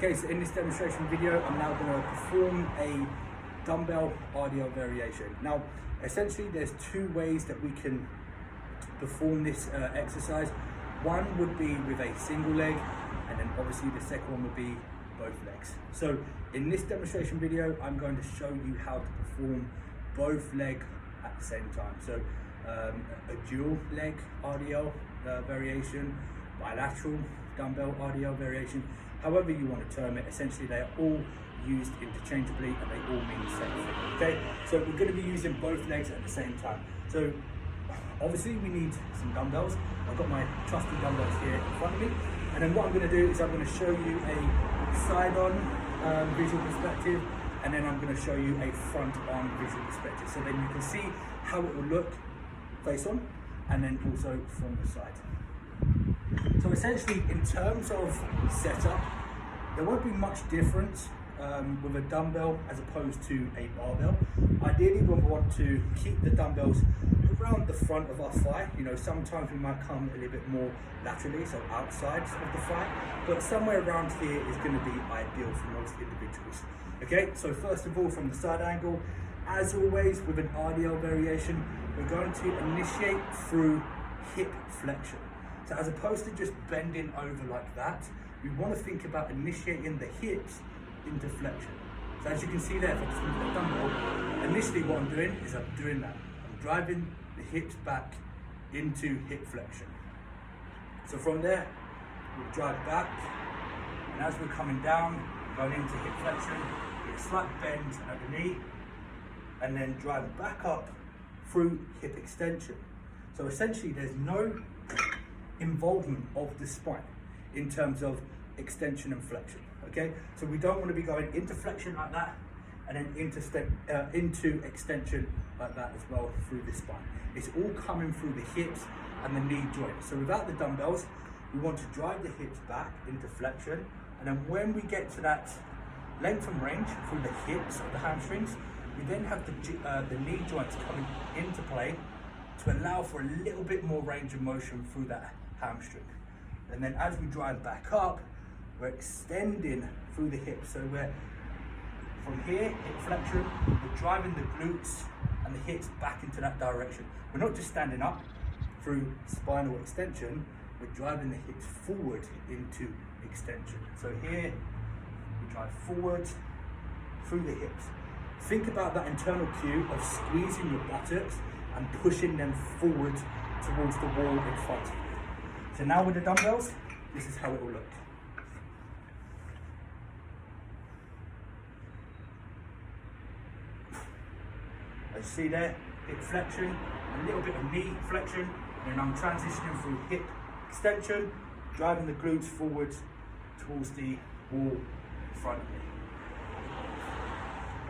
Okay, so in this demonstration video, I'm now going to perform a dumbbell RDL variation. Now, essentially there's two ways that we can perform this exercise. One would be with a single leg, and then obviously the second one would be both legs. So in this demonstration video, I'm going to show you how to perform both legs at the same time. So a dual leg RDL variation, bilateral dumbbell RDL variation, however you want to term it. Essentially they are all used interchangeably and they all mean the same thing. Okay, so we're going to be using both legs at the same time. So obviously we need some dumbbells. I've got my trusty dumbbells here in front of me, and then what I'm going to do is I'm going to show you a side-on visual perspective, and then I'm going to show you a front-on visual perspective, so then you can see how it will look face on and then also from the side. So essentially, in terms of setup, there won't be much difference with a dumbbell as opposed to a barbell. Ideally, we want to keep the dumbbells around the front of our thigh. You know, sometimes we might come a little bit more laterally, so outside of the thigh, but somewhere around here is going to be ideal for most individuals. Okay, so first of all, from the side angle, as always with an RDL variation, we're going to initiate through hip flexion. So as opposed to just bending over like that, we want to think about initiating the hips into flexion. So as you can see there, if I just move the dumbbell, initially what I'm doing is I'm doing that. I'm driving the hips back into hip flexion. So from there, we'll drive back, and as we're coming down, going into hip flexion, get a slight bend at the knee, and then drive back up through hip extension. So essentially there's no involvement of the spine in terms of extension and flexion. Okay, so we don't want to be going into flexion like that and then into extension like that as well through the spine. It's all coming through the hips and the knee joint. So without the dumbbells, we want to drive the hips back into flexion, and then when we get to that length and range through the hips of the hamstrings, we then have the knee joints coming into play to allow for a little bit more range of motion through that hamstring. And then as we drive back up, we're extending through the hips. So we're from here, hip flexion, we're driving the glutes and the hips back into that direction. We're not just standing up through spinal extension, we're driving the hips forward into extension. So here, we drive forward through the hips. Think about that internal cue of squeezing your buttocks and pushing them forward towards the wall in front of you. So now with the dumbbells, this is how it will look. As you see there, hip flexion, a little bit of knee flexion, and then I'm transitioning through hip extension, driving the glutes forward towards the wall in front of me.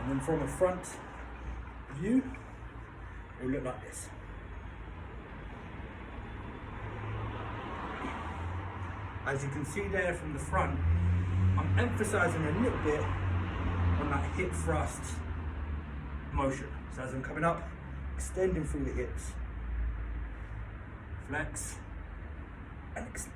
And then from a front view, it will look like this. As you can see there from the front, I'm emphasizing a little bit on that hip thrust motion. So as I'm coming up, extending through the hips, flex and extend.